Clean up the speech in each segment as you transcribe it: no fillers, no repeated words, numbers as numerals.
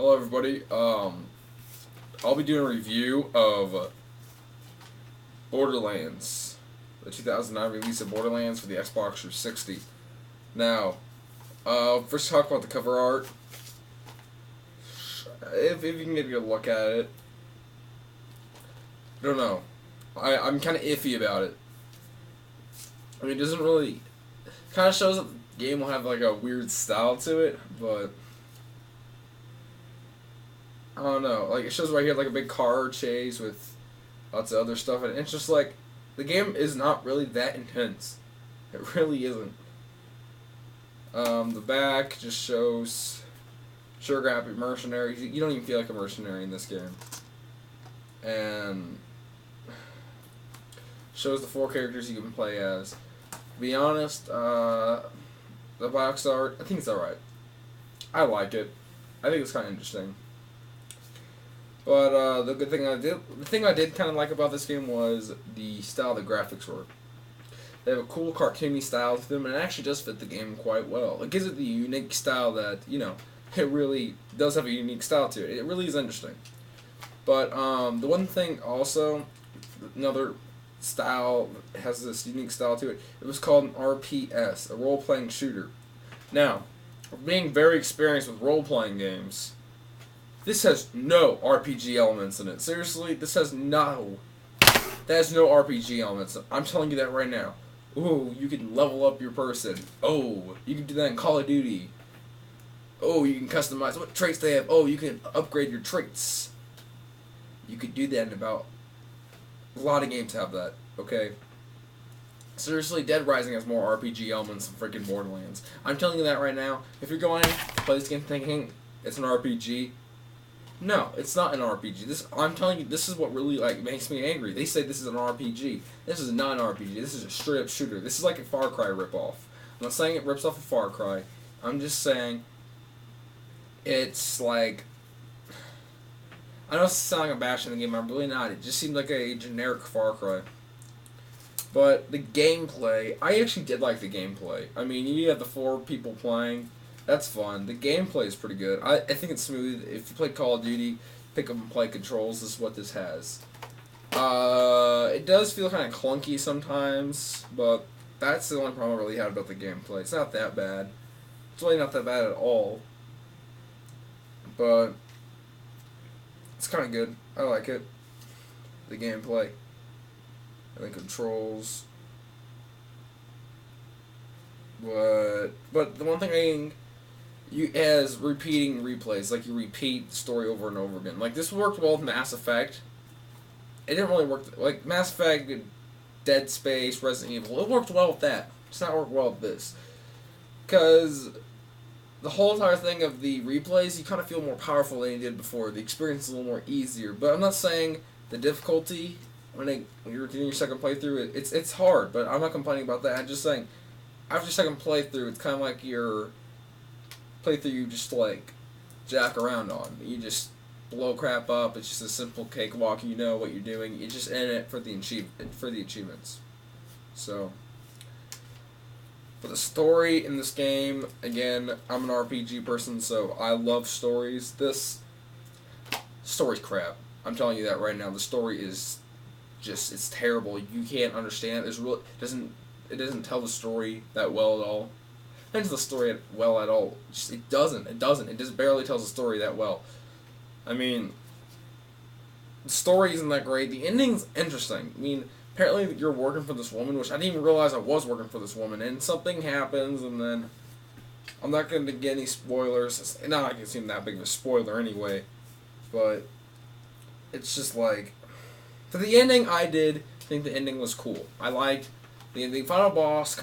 Hello, everybody. I'll be doing a review of Borderlands, the 2009 release of Borderlands for the Xbox 360. Now, first talk about the cover art. If you can get a good look at it, I don't know. I'm kind of iffy about it. I mean, it doesn't really kind of shows that the game will have like a weird style to it, but I don't know. Like, it shows right here like a big car chase with lots of other stuff, and it's just like the game is not really that intense. It really isn't. The back just shows sugar happy mercenary. You don't even feel like a mercenary in this game, and shows the 4 characters you can play as. To be honest, the box art, I think it's alright. I like it. I think it's kind of interesting. But the thing I did kind of like about this game was the style the graphics were. They have a cool cartoony style to them, and it actually does fit the game quite well. It gives it the unique style that, it really does have a unique style to it. It really is interesting. But the one thing also, another style has this unique style to it. It was called an RPS, a role-playing shooter. Now, being very experienced with role-playing games, this has no RPG elements in it. Seriously, that has no RPG elements. I'm telling you that right now. Ooh, you can level up your person. Oh, you can do that in Call of Duty. Oh, you can customize what traits they have. Oh, you can upgrade your traits. You could do that in about a lot of games have that. Okay. Seriously, Dead Rising has more RPG elements than freaking Borderlands. I'm telling you that right now. If you're going to play this game thinking it's an RPG, no, it's not an RPG. I'm telling you, this is what really makes me angry. They say this is an RPG. This is not an RPG. This is a straight up shooter. This is like a Far Cry ripoff. I'm not saying it rips off a Far Cry. I'm just saying it's like, I know it's sounding like I'm bashing the game. I'm really not. It just seemed like a generic Far Cry. But the gameplay, I actually did like the gameplay. I mean, you have the 4 people playing. That's fun. The gameplay is pretty good. I think it's smooth. If you play Call of Duty, pick up and play controls. This is what this has. It does feel kind of clunky sometimes, but that's the only problem I really had about the gameplay. It's not that bad. It's really not that bad at all. But it's kind of good. I like it. The gameplay. And the controls. But the one thing as repeating replays, like you repeat the story over and over again. Like, this worked well with Mass Effect. It didn't really work, like Mass Effect, Dead Space, Resident Evil. It worked well with that. It's not worked well with this. Because the whole entire thing of the replays, you kind of feel more powerful than you did before. The experience is a little more easier. But I'm not saying the difficulty, when you're doing your second playthrough, it's hard, but I'm not complaining about that. I'm just saying, after your second playthrough, it's kind of like your playthrough you just jack around on. You just blow crap up. It's just a simple cakewalk. You know what you're doing. You're just in it for the achievements. So, but the story in this game, again, I'm an RPG person, so I love stories. This story's crap. I'm telling you that right now. The story is it's terrible. You can't understand. It doesn't tell the story that well at all. It doesn't tell the story well at all. It doesn't. It just barely tells the story that well. I mean, the story isn't that great. The ending's interesting. I mean, apparently you're working for this woman, which I didn't even realize I was working for this woman, and something happens, and then I'm not going to get any spoilers. It's not like it seemed that big of a spoiler anyway, but it's just like, for the ending, I did think the ending was cool. I liked the final boss.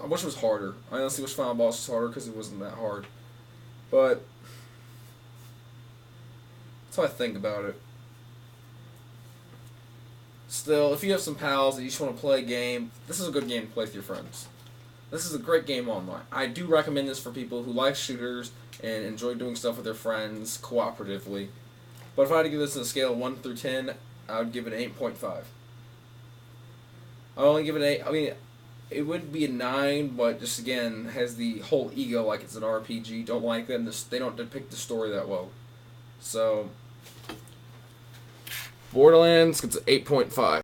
I wish it was harder. I honestly wish final boss was harder because it wasn't that hard. But that's what I think about it. Still, if you have some pals that you just want to play a game, this is a good game to play with your friends. This is a great game online. I do recommend this for people who like shooters and enjoy doing stuff with their friends cooperatively. But if I had to give this a scale of 1 through 10, I would give it an 8.5. I only give it an 8. I mean, it would be a 9, but just again has the whole ego like it's an RPG. Don't like them. They don't depict the story that well. So, Borderlands gets an 8.5.